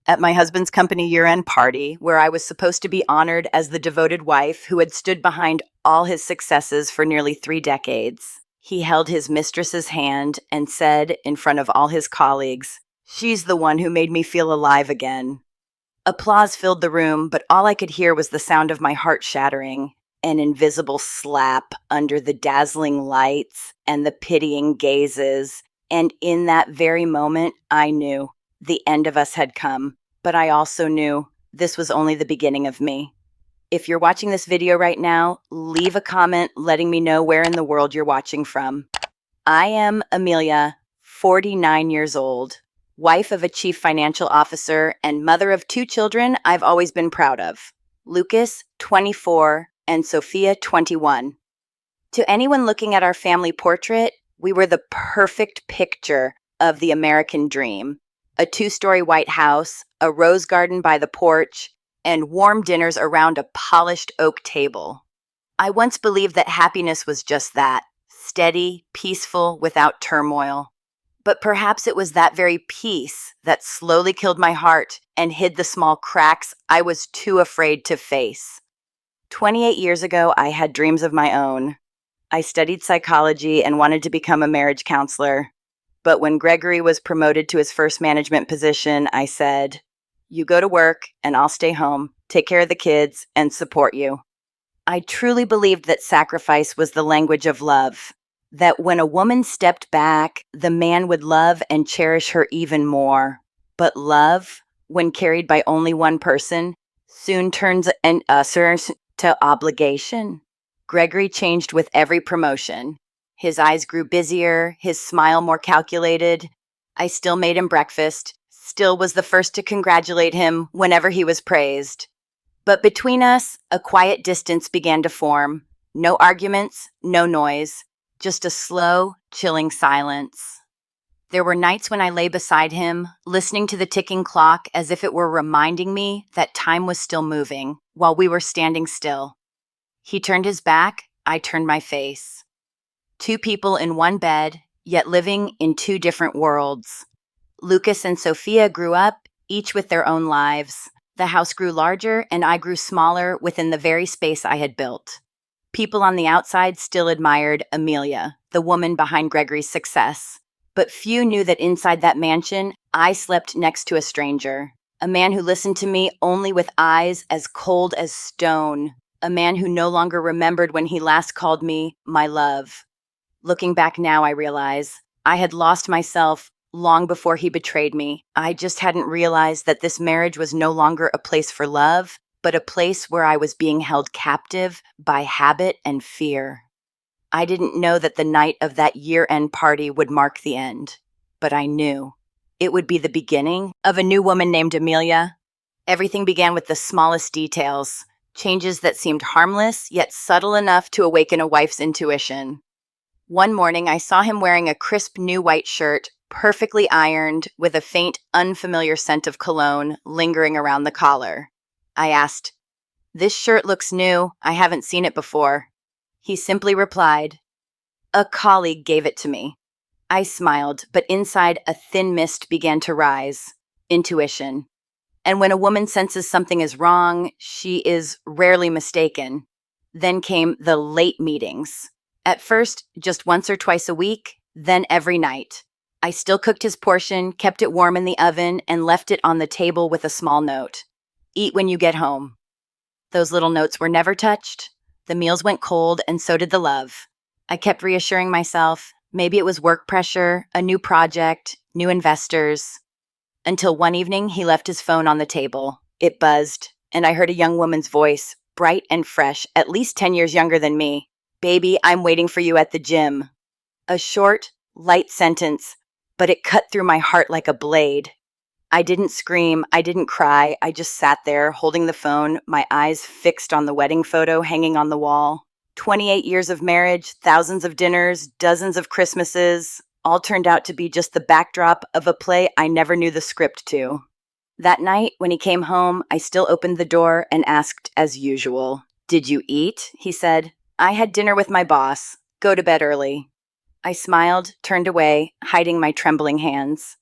at my husband's company year-end party, where I was supposed to be honored as the devoted wife who had stood behind all his successes for nearly 3 decades. He held his mistress's hand and said in front of all his colleagues, "She's the one who made me feel alive again." Applause filled the room, but all I could hear was the sound of my heart shattering, an invisible slap under the dazzling lights and the pitying gazes. And in that very moment, I knew the end of us had come, but I also knew this was only the beginning of me. If you're watching this video right now, leave a comment letting me know where in the world you're watching from. I am Amelia, 49 years old, wife of a chief financial officer and mother of 2 children I've always been proud of, Lucas, 24, and Sophia, 21. To anyone looking at our family portrait, we were the perfect picture of the American dream. A 2-story white house, a rose garden by the porch, and warm dinners around a polished oak table. I once believed that happiness was just that, steady, peaceful, without turmoil. But perhaps it was that very peace that slowly killed my heart and hid the small cracks I was too afraid to face. 28 years ago, I had dreams of my own. I studied psychology and wanted to become a marriage counselor. But when Gregory was promoted to his first management position, I said, "You go to work and I'll stay home, take care of the kids, and support you." I truly believed that sacrifice was the language of love, that when a woman stepped back, the man would love and cherish her even more. But love, when carried by only one person, soon turns an usher to obligation. Gregory changed with every promotion. His eyes grew busier, his smile more calculated. I still made him breakfast, still was the first to congratulate him whenever he was praised. But between us, a quiet distance began to form. No arguments, no noise, just a slow, chilling silence. There were nights when I lay beside him, listening to the ticking clock as if it were reminding me that time was still moving while we were standing still. He turned his back, I turned my face. 2 people in one bed, yet living in 2 different worlds. Lucas and Sophia grew up, each with their own lives. The house grew larger, and I grew smaller within the very space I had built. People on the outside still admired Amelia, the woman behind Gregory's success. But few knew that inside that mansion, I slept next to a stranger. A man who listened to me only with eyes as cold as stone. A man who no longer remembered when he last called me my love. Looking back now, I realize I had lost myself long before he betrayed me. I just hadn't realized that this marriage was no longer a place for love, but a place where I was being held captive by habit and fear. I didn't know that the night of that year-end party would mark the end, but I knew it would be the beginning of a new woman named Amelia. Everything began with the smallest details, changes that seemed harmless, yet subtle enough to awaken a wife's intuition. One morning, I saw him wearing a crisp new white shirt, perfectly ironed, with a faint, unfamiliar scent of cologne lingering around the collar. I asked, "This shirt looks new. I haven't seen it before." He simply replied, "A colleague gave it to me." I smiled, but inside a thin mist began to rise. Intuition. And when a woman senses something is wrong, she is rarely mistaken. Then came the late meetings. At first, just once or twice a week, then every night. I still cooked his portion, kept it warm in the oven, and left it on the table with a small note. "Eat when you get home." Those little notes were never touched. The meals went cold, and so did the love. I kept reassuring myself, maybe it was work pressure, a new project, new investors. Until one evening, he left his phone on the table. It buzzed, and I heard a young woman's voice, bright and fresh, at least 10 years younger than me. "Baby, I'm waiting for you at the gym." A short, light sentence, but it cut through my heart like a blade. I didn't scream, I didn't cry, I just sat there, holding the phone, my eyes fixed on the wedding photo hanging on the wall. 28 years of marriage, thousands of dinners, dozens of Christmases, all turned out to be just the backdrop of a play I never knew the script to. That night, when he came home, I still opened the door and asked as usual, "Did you eat?" He said, "I had dinner with my boss. Go to bed early." I smiled, turned away, hiding my trembling hands.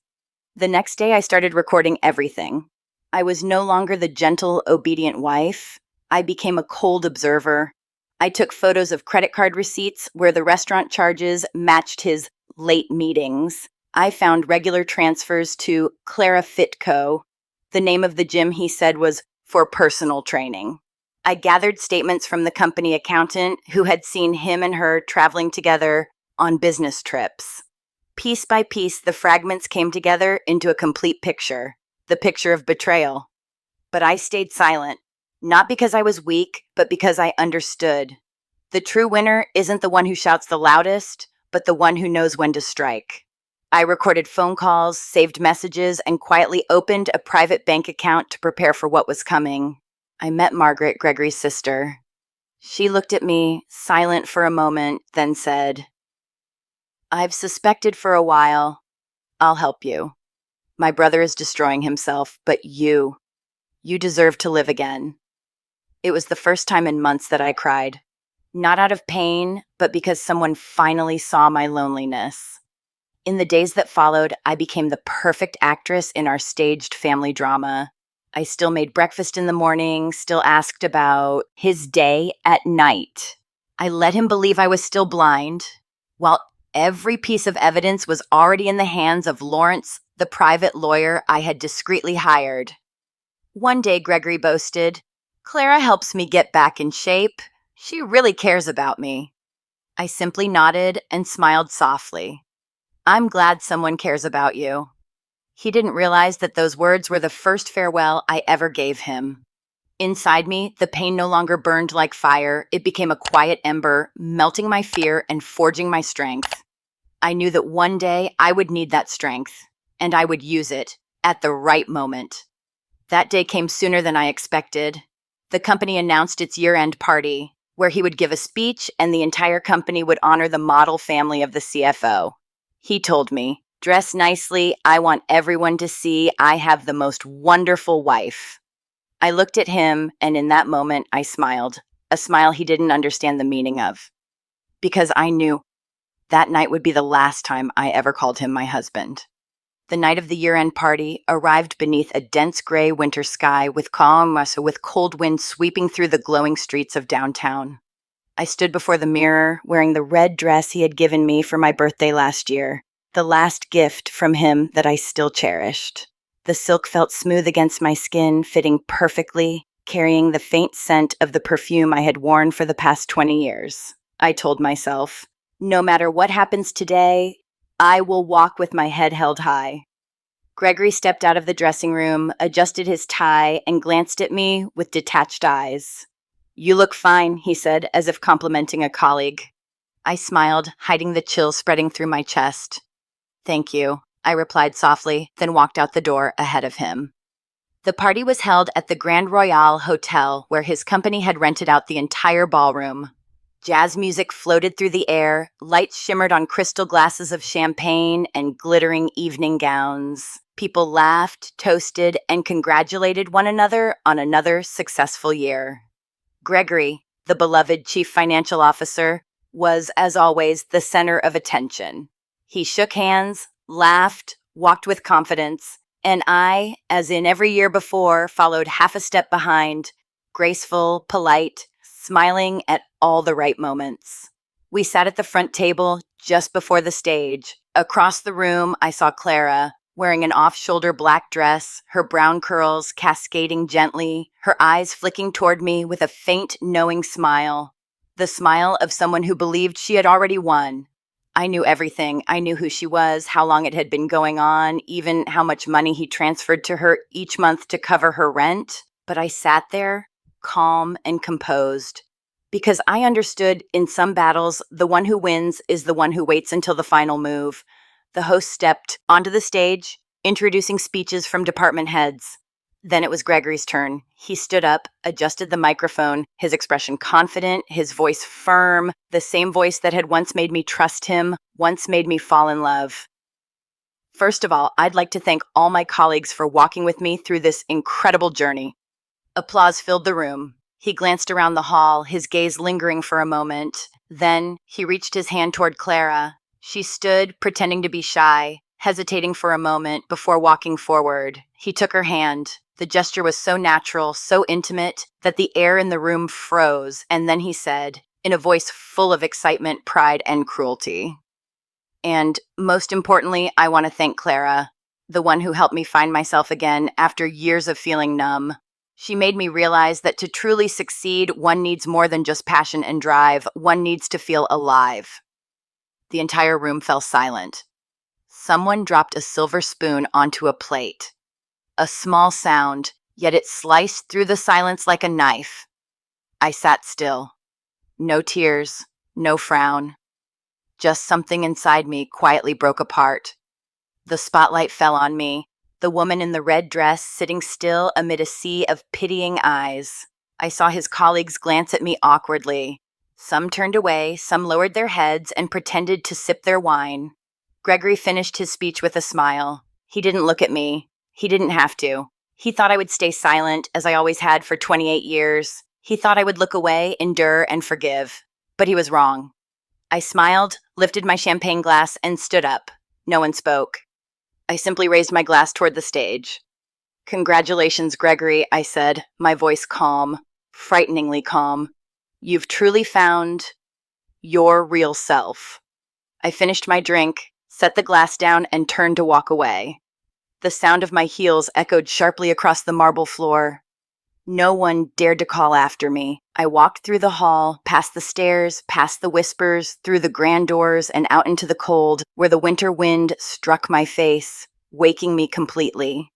The next day, I started recording everything. I was no longer the gentle, obedient wife. I became a cold observer. I took photos of credit card receipts where the restaurant charges matched his late meetings. I found regular transfers to Clara Fit Co. The name of the gym, he said, was for personal training. I gathered statements from the company accountant who had seen him and her traveling together on business trips. Piece by piece, the fragments came together into a complete picture, the picture of betrayal. But I stayed silent, not because I was weak, but because I understood. The true winner isn't the one who shouts the loudest, but the one who knows when to strike. I recorded phone calls, saved messages, and quietly opened a private bank account to prepare for what was coming. I met Margaret, Gregory's sister. She looked at me, silent for a moment, then said, "I've suspected for a while. I'll help you. My brother is destroying himself, but you deserve to live again." It was the first time in months that I cried. Not out of pain, but because someone finally saw my loneliness. In the days that followed, I became the perfect actress in our staged family drama. I still made breakfast in the morning, still asked about his day at night. I let him believe I was still blind, while every piece of evidence was already in the hands of Lawrence, the private lawyer I had discreetly hired. One day, Gregory boasted, "Clara helps me get back in shape. She really cares about me." I simply nodded and smiled softly. "I'm glad someone cares about you." He didn't realize that those words were the first farewell I ever gave him. Inside me, the pain no longer burned like fire. It became a quiet ember, melting my fear and forging my strength. I knew that one day I would need that strength, and I would use it at the right moment. That day came sooner than I expected. The company announced its year-end party, where he would give a speech and the entire company would honor the model family of the CFO. He told me, "Dress nicely. I want everyone to see I have the most wonderful wife." I looked at him, and in that moment, I smiled, a smile he didn't understand the meaning of. Because I knew that night would be the last time I ever called him my husband. The night of the year-end party arrived beneath a dense gray winter sky with cold wind sweeping through the glowing streets of downtown. I stood before the mirror, wearing the red dress he had given me for my birthday last year, the last gift from him that I still cherished. The silk felt smooth against my skin, fitting perfectly, carrying the faint scent of the perfume I had worn for the past 20 years. I told myself, no matter what happens today, I will walk with my head held high. Gregory stepped out of the dressing room, adjusted his tie, and glanced at me with detached eyes. "You look fine," he said, as if complimenting a colleague. I smiled, hiding the chill spreading through my chest. "Thank you," I replied softly, then walked out the door ahead of him. The party was held at the Grand Royale Hotel, where his company had rented out the entire ballroom. Jazz music floated through the air, lights shimmered on crystal glasses of champagne and glittering evening gowns. People laughed, toasted, and congratulated one another on another successful year. Gregory, the beloved chief financial officer, was, as always, the center of attention. He shook hands, laughed, walked with confidence, and I, as in every year before, followed half a step behind, graceful, polite, smiling at all the right moments. We sat at the front table just before the stage. Across the room, I saw Clara, wearing an off-shoulder black dress, her brown curls cascading gently, her eyes flicking toward me with a faint, knowing smile. The smile of someone who believed she had already won. I knew everything. I knew who she was, how long it had been going on, even how much money he transferred to her each month to cover her rent. But I sat there, calm and composed, because I understood in some battles, the one who wins is the one who waits until the final move. The host stepped onto the stage, introducing speeches from department heads. Then it was Gregory's turn. He stood up, adjusted the microphone, his expression confident, his voice firm, the same voice that had once made me trust him, once made me fall in love. "First of all, I'd like to thank all my colleagues for walking with me through this incredible journey." Applause filled the room. He glanced around the hall, his gaze lingering for a moment. Then he reached his hand toward Clara. She stood, pretending to be shy, hesitating for a moment before walking forward. He took her hand. The gesture was so natural, so intimate, that the air in the room froze, and then he said, in a voice full of excitement, pride, and cruelty, "And most importantly, I want to thank Clara, the one who helped me find myself again after years of feeling numb. She made me realize that to truly succeed, one needs more than just passion and drive. One needs to feel alive." The entire room fell silent. Someone dropped a silver spoon onto a plate. A small sound, yet it sliced through the silence like a knife. I sat still. No tears, no frown. Just something inside me quietly broke apart. The spotlight fell on me, the woman in the red dress sitting still amid a sea of pitying eyes. I saw his colleagues glance at me awkwardly. Some turned away, some lowered their heads and pretended to sip their wine. Gregory finished his speech with a smile. He didn't look at me. He didn't have to. He thought I would stay silent, as I always had for 28 years. He thought I would look away, endure, and forgive. But he was wrong. I smiled, lifted my champagne glass, and stood up. No one spoke. I simply raised my glass toward the stage. "Congratulations, Gregory," I said, my voice calm, frighteningly calm. "You've truly found your real self." I finished my drink, set the glass down, and turned to walk away. The sound of my heels echoed sharply across the marble floor. No one dared to call after me. I walked through the hall, past the stairs, past the whispers, through the grand doors, and out into the cold, where the winter wind struck my face, waking me completely.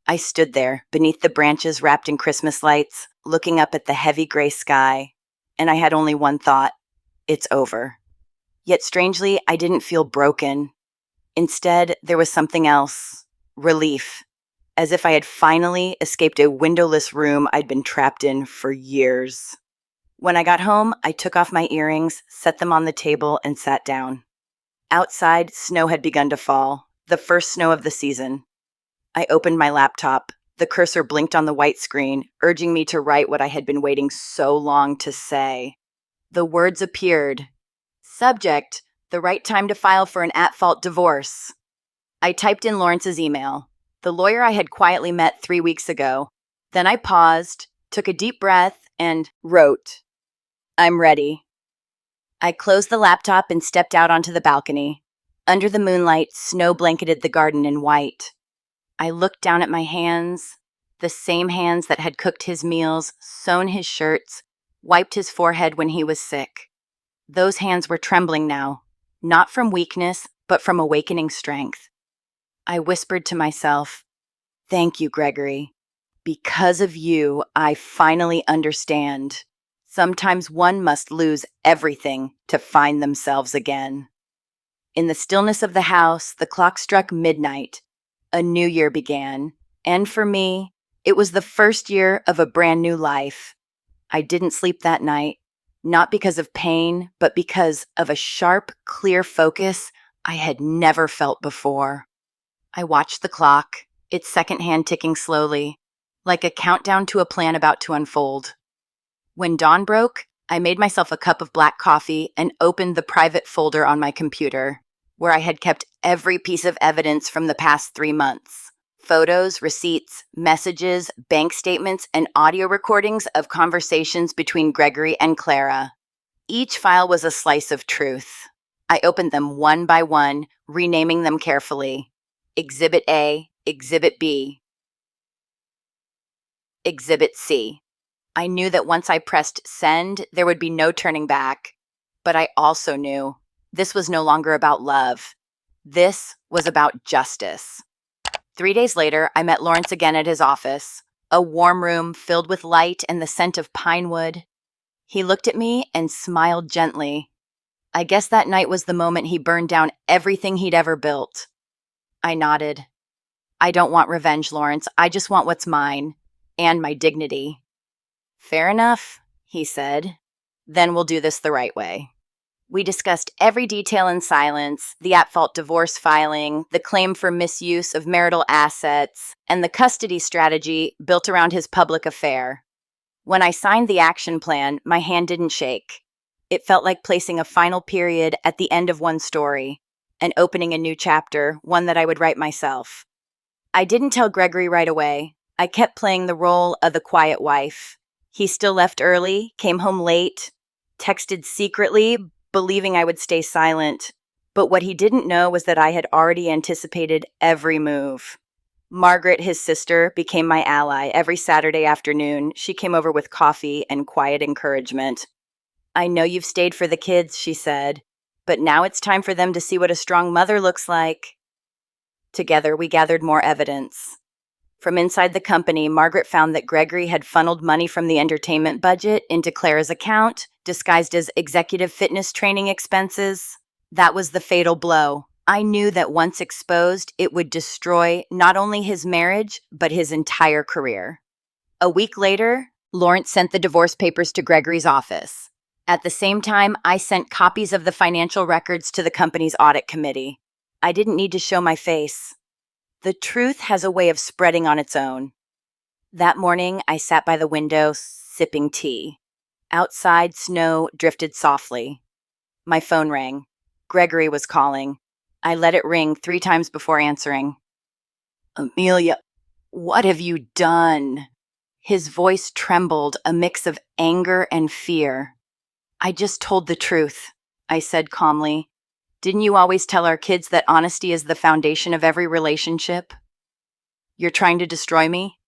I stood there, beneath the branches wrapped in Christmas lights, looking up at the heavy gray sky, and I had only one thought: it's over. Yet strangely, I didn't feel broken. Instead, there was something else. Relief. As if I had finally escaped a windowless room I'd been trapped in for years. When I got home, I took off my earrings, set them on the table, and sat down. Outside, snow had begun to fall, the first snow of the season. I opened my laptop. The cursor blinked on the white screen, urging me to write what I had been waiting so long to say. The words appeared. Subject: the right time to file for an at-fault divorce. I typed in Lawrence's email, the lawyer I had quietly met 3 weeks ago. Then I paused, took a deep breath, and wrote, "I'm ready." I closed the laptop and stepped out onto the balcony. Under the moonlight, snow blanketed the garden in white. I looked down at my hands, the same hands that had cooked his meals, sewn his shirts, wiped his forehead when he was sick. Those hands were trembling now, not from weakness, but from awakening strength. I whispered to myself, "Thank you, Gregory. Because of you, I finally understand. Sometimes one must lose everything to find themselves again." In the stillness of the house, the clock struck midnight. A new year began, and for me, it was the first year of a brand new life. I didn't sleep that night, not because of pain, but because of a sharp, clear focus I had never felt before. I watched the clock, its second hand ticking slowly, like a countdown to a plan about to unfold. When dawn broke, I made myself a cup of black coffee and opened the private folder on my computer, where I had kept every piece of evidence from the past 3 months. Photos, receipts, messages, bank statements, and audio recordings of conversations between Gregory and Clara. Each file was a slice of truth. I opened them one by one, renaming them carefully. Exhibit A, Exhibit B, Exhibit C. I knew that once I pressed send, there would be no turning back. But I also knew this was no longer about love. This was about justice. 3 days later, I met Lawrence again at his office, a warm room filled with light and the scent of pine wood. He looked at me and smiled gently. I guess that night was the moment he burned down everything he'd ever built. I nodded. "I don't want revenge, Lawrence. I just want what's mine, and my dignity." "Fair enough," he said. "Then we'll do this the right way." We discussed every detail in silence: the at-fault divorce filing, the claim for misuse of marital assets, and the custody strategy built around his public affair. When I signed the action plan, my hand didn't shake. It felt like placing a final period at the end of one story, and opening a new chapter, one that I would write myself. I didn't tell Gregory right away. I kept playing the role of the quiet wife. He still left early, came home late, texted secretly, believing I would stay silent. But what he didn't know was that I had already anticipated every move. Margaret, his sister, became my ally. Every Saturday afternoon, she came over with coffee and quiet encouragement. "I know you've stayed for the kids," she said, "but now it's time for them to see what a strong mother looks like." Together, we gathered more evidence. From inside the company, Margaret found that Gregory had funneled money from the entertainment budget into Clara's account, disguised as executive fitness training expenses. That was the fatal blow. I knew that once exposed, it would destroy not only his marriage, but his entire career. A week later, Lawrence sent the divorce papers to Gregory's office. At the same time, I sent copies of the financial records to the company's audit committee. I didn't need to show my face. The truth has a way of spreading on its own. That morning, I sat by the window, sipping tea. Outside, snow drifted softly. My phone rang. Gregory was calling. I let it ring 3 times before answering. "Amelia, what have you done?" His voice trembled, a mix of anger and fear. "I just told the truth," I said calmly. "Didn't you always tell our kids that honesty is the foundation of every relationship?" "You're trying to destroy me?"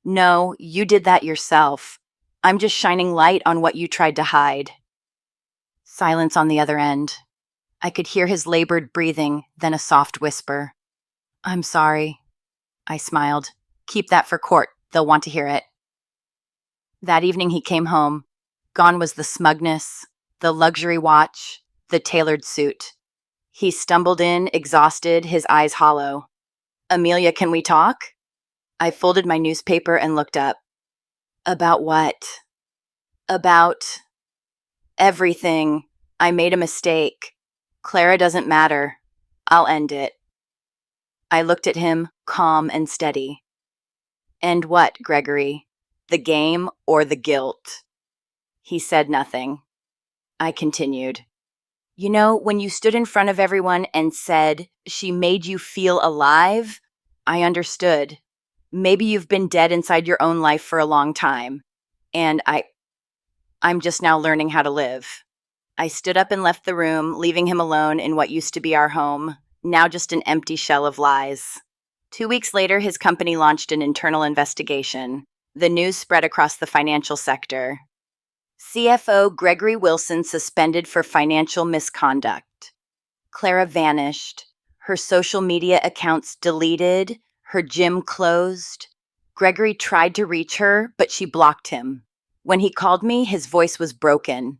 "No, you did that yourself. I'm just shining light on what you tried to hide." Silence on the other end. I could hear his labored breathing, then a soft whisper. "I'm sorry." I smiled. "Keep that for court. They'll want to hear it." That evening he came home. Gone was the smugness, the luxury watch, the tailored suit. He stumbled in, exhausted, his eyes hollow. "Amelia, can we talk?" I folded my newspaper and looked up. "About what?" "About everything. I made a mistake. Clara doesn't matter. I'll end it." I looked at him, calm and steady. "End what, Gregory? The game or the guilt?" He said nothing. I continued. "You know, when you stood in front of everyone and said, 'She made you feel alive,' I understood. Maybe you've been dead inside your own life for a long time. And I'm just now learning how to live." I stood up and left the room, leaving him alone in what used to be our home, now just an empty shell of lies. 2 weeks later, his company launched an internal investigation. The news spread across the financial sector. CFO Gregory Wilson suspended for financial misconduct. Clara vanished. Her social media accounts deleted. Her gym closed. Gregory tried to reach her, but she blocked him. When he called me, his voice was broken.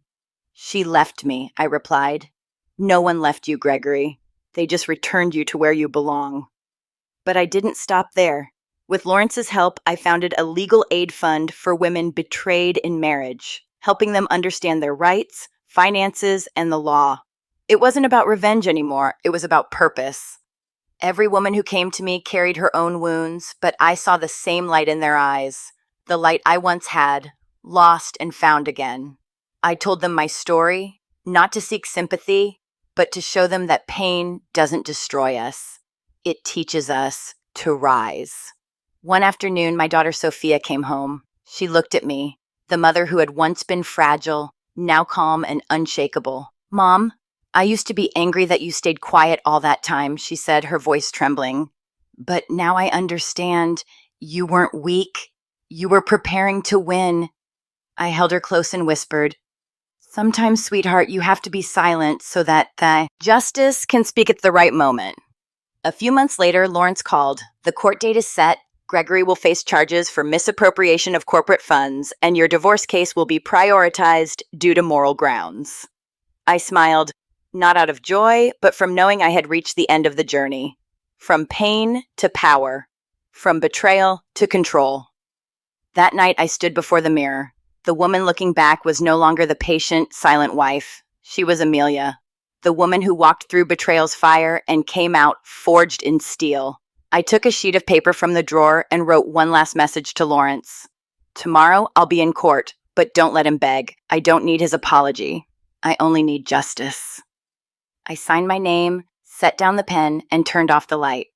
"She left me," I replied. "No one left you, Gregory. They just returned you to where you belong." But I didn't stop there. With Lawrence's help, I founded a legal aid fund for women betrayed in marriage, helping them understand their rights, finances, and the law. It wasn't about revenge anymore. It was about purpose. Every woman who came to me carried her own wounds, but I saw the same light in their eyes, the light I once had, lost and found again. I told them my story, not to seek sympathy, but to show them that pain doesn't destroy us. It teaches us to rise. One afternoon, my daughter Sophia came home. She looked at me, the mother who had once been fragile, now calm and unshakable. "Mom, I used to be angry that you stayed quiet all that time," she said, her voice trembling. "But now I understand. You weren't weak. You were preparing to win." I held her close and whispered, "Sometimes, sweetheart, you have to be silent so that the justice can speak at the right moment." A few months later, Lawrence called. "The court date is set. Gregory will face charges for misappropriation of corporate funds, and your divorce case will be prioritized due to moral grounds." I smiled, not out of joy, but from knowing I had reached the end of the journey. From pain to power. From betrayal to control. That night, I stood before the mirror. The woman looking back was no longer the patient, silent wife. She was Amelia, the woman who walked through betrayal's fire and came out forged in steel. I took a sheet of paper from the drawer and wrote one last message to Lawrence. "Tomorrow, I'll be in court, but don't let him beg. I don't need his apology. I only need justice." I signed my name, set down the pen, and turned off the light.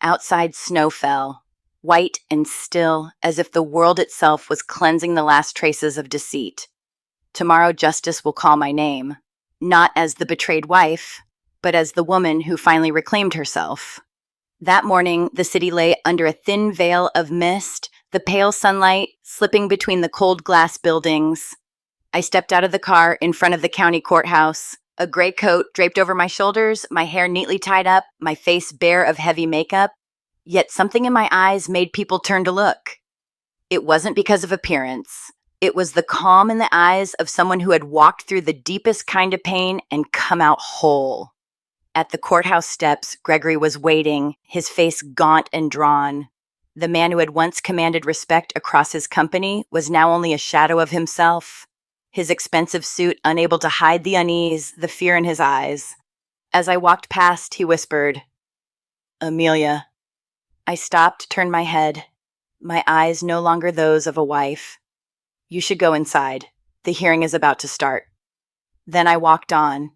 Outside, snow fell, white and still, as if the world itself was cleansing the last traces of deceit. Tomorrow justice will call my name, not as the betrayed wife, but as the woman who finally reclaimed herself. That morning, the city lay under a thin veil of mist, the pale sunlight slipping between the cold glass buildings. I stepped out of the car in front of the county courthouse, a gray coat draped over my shoulders, my hair neatly tied up, my face bare of heavy makeup. Yet something in my eyes made people turn to look. It wasn't because of appearance. It was the calm in the eyes of someone who had walked through the deepest kind of pain and come out whole. At the courthouse steps, Gregory was waiting, his face gaunt and drawn. The man who had once commanded respect across his company was now only a shadow of himself, his expensive suit unable to hide the unease, the fear in his eyes. As I walked past, he whispered, "Amelia." I stopped, turned my head, my eyes no longer those of a wife. "You should go inside. The hearing is about to start." Then I walked on.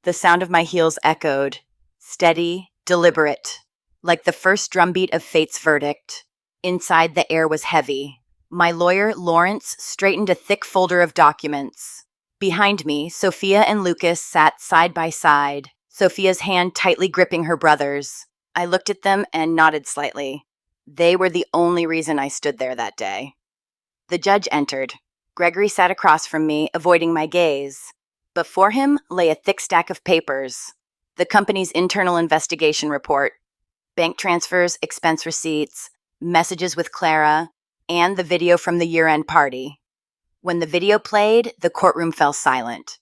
The sound of my heels echoed, steady, deliberate, like the first drumbeat of fate's verdict. Inside, the air was heavy. My lawyer, Lawrence, straightened a thick folder of documents. Behind me, Sophia and Lucas sat side by side, Sophia's hand tightly gripping her brother's. I looked at them and nodded slightly. They were the only reason I stood there that day. The judge entered. Gregory sat across from me, avoiding my gaze. Before him lay a thick stack of papers. The company's internal investigation report, bank transfers, expense receipts, messages with Clara, and the video from the year-end party. When the video played, the courtroom fell silent.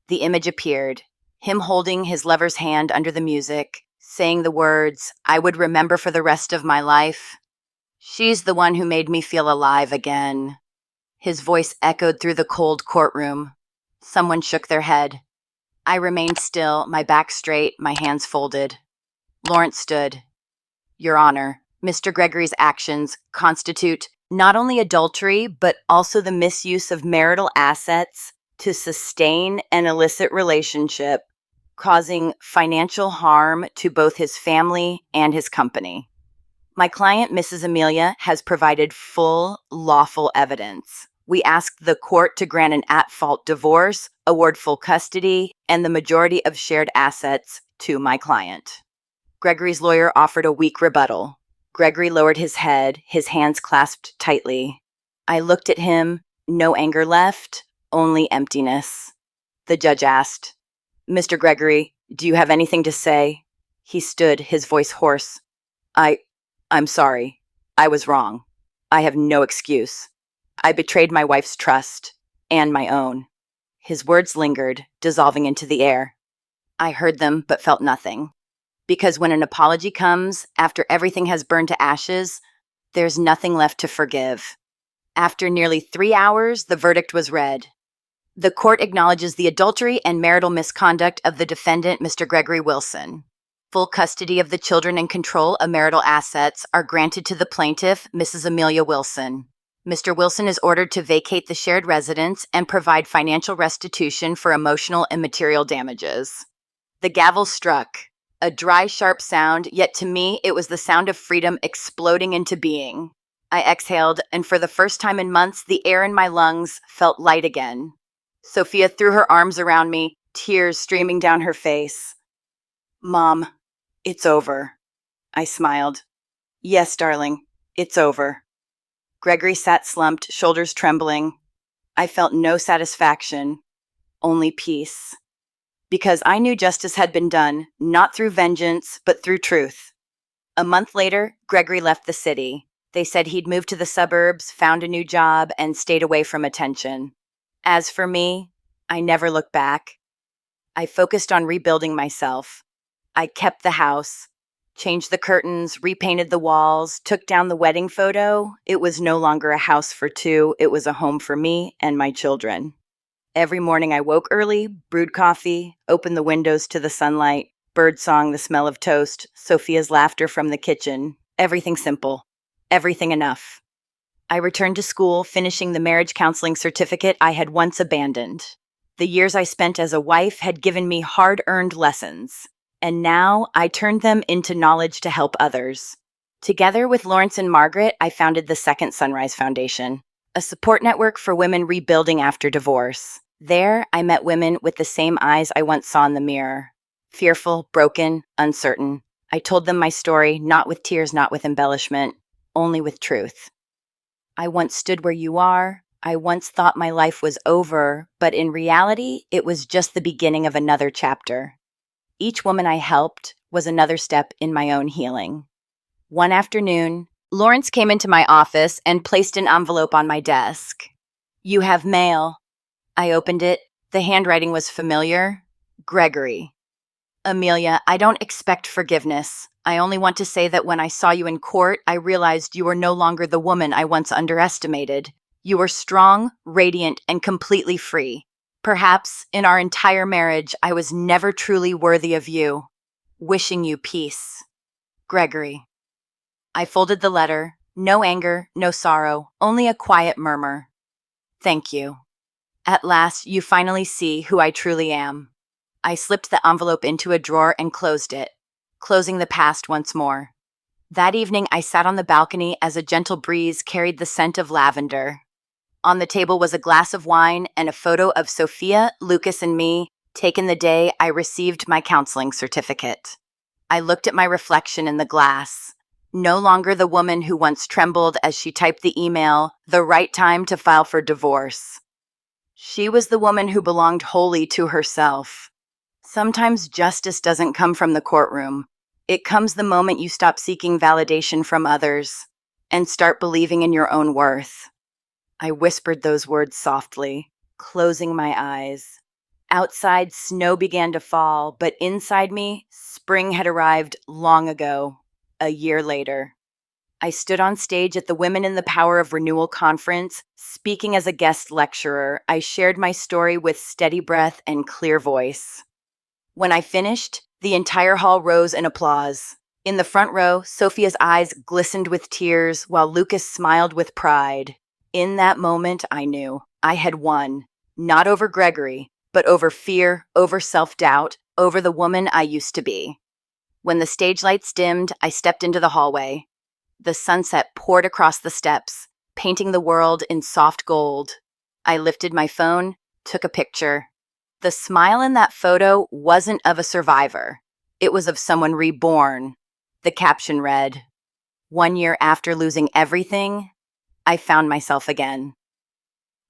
The image appeared, him holding his lover's hand under the music, saying the words I would remember for the rest of my life. "She's the one who made me feel alive again." His voice echoed through the cold courtroom. Someone shook their head. I remained still, my back straight, my hands folded. Lawrence stood. "Your Honor, Mr. Gregory's actions constitute not only adultery, but also the misuse of marital assets to sustain an illicit relationship, causing financial harm to both his family and his company. My client, Mrs. Amelia, has provided full, lawful evidence. We asked the court to grant an at-fault divorce, award full custody, and the majority of shared assets to my client." Gregory's lawyer offered a weak rebuttal. Gregory lowered his head, his hands clasped tightly. I looked at him, no anger left, only emptiness. The judge asked, "Mr. Gregory, do you have anything to say?" He stood, his voice hoarse. I'm sorry. I was wrong. I have no excuse. I betrayed my wife's trust, and my own." His words lingered, dissolving into the air. I heard them, but felt nothing. Because when an apology comes, after everything has burned to ashes, there's nothing left to forgive. After nearly 3 hours, the verdict was read. The court acknowledges the adultery and marital misconduct of the defendant, Mr. Gregory Wilson. Full custody of the children and control of marital assets are granted to the plaintiff, Mrs. Amelia Wilson. Mr. Wilson is ordered to vacate the shared residence and provide financial restitution for emotional and material damages. The gavel struck. A dry, sharp sound, yet to me it was the sound of freedom exploding into being. I exhaled, and for the first time in months, the air in my lungs felt light again. Sophia threw her arms around me, tears streaming down her face. "Mom, it's over." I smiled. "Yes, darling, it's over." Gregory sat slumped, shoulders trembling. I felt no satisfaction, only peace. Because I knew justice had been done, not through vengeance, but through truth. A month later, Gregory left the city. They said he'd moved to the suburbs, found a new job, and stayed away from attention. As for me, I never looked back. I focused on rebuilding myself. I kept the house, changed the curtains, repainted the walls, took down the wedding photo. It was no longer a house for two. It was a home for me and my children. Every morning I woke early, brewed coffee, opened the windows to the sunlight, birdsong, the smell of toast, Sophia's laughter from the kitchen. Everything simple. Everything enough. I returned to school, finishing the marriage counseling certificate I had once abandoned. The years I spent as a wife had given me hard-earned lessons. and now I turned them into knowledge to help others. Together with Lawrence and Margaret, I founded the Second Sunrise Foundation, a support network for women rebuilding after divorce. There, I met women with the same eyes I once saw in the mirror: fearful, broken, uncertain. I told them my story, not with tears, not with embellishment, only with truth. I once stood where you are. I once thought my life was over, but in reality, it was just the beginning of another chapter. Each woman I helped was another step in my own healing. One afternoon, Lawrence came into my office and placed an envelope on my desk. "You have mail." I opened it. The handwriting was familiar. Gregory. "Amelia, I don't expect forgiveness. I only want to say that when I saw you in court, I realized you were no longer the woman I once underestimated. You were strong, radiant, and completely free. Perhaps, in our entire marriage, I was never truly worthy of you. Wishing you peace. Gregory." I folded the letter. No anger, no sorrow, only a quiet murmur. "Thank you. At last, you finally see who I truly am." I slipped the envelope into a drawer and closed it, closing the past once more. That evening, I sat on the balcony as a gentle breeze carried the scent of lavender. On the table was a glass of wine and a photo of Sophia, Lucas, and me, taken the day I received my counseling certificate. I looked at my reflection in the glass. No longer the woman who once trembled as she typed the email, "The right time to file for divorce." She was the woman who belonged wholly to herself. Sometimes justice doesn't come from the courtroom. It comes the moment you stop seeking validation from others and start believing in your own worth. I whispered those words softly, closing my eyes. Outside, snow began to fall, but inside me, spring had arrived long ago, a year later. I stood on stage at the Women in the Power of Renewal conference, speaking as a guest lecturer. I shared my story with steady breath and clear voice. When I finished, the entire hall rose in applause. In the front row, Sophia's eyes glistened with tears, while Lucas smiled with pride. In that moment, I knew I had won, not over Gregory, but over fear, over self-doubt, over the woman I used to be. When the stage lights dimmed, I stepped into the hallway. The sunset poured across the steps, painting the world in soft gold. I lifted my phone, took a picture. The smile in that photo wasn't of a survivor. It was of someone reborn. The caption read, "1 year after losing everything, I found myself again."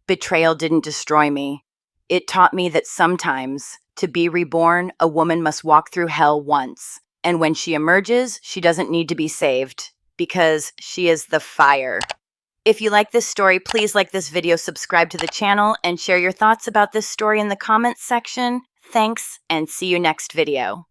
Betrayal didn't destroy me. It taught me that sometimes, to be reborn, a woman must walk through hell once. And when she emerges, she doesn't need to be saved, because she is the fire. If you like this story, please like this video, subscribe to the channel, and share your thoughts about this story in the comments section. Thanks, and see you next video.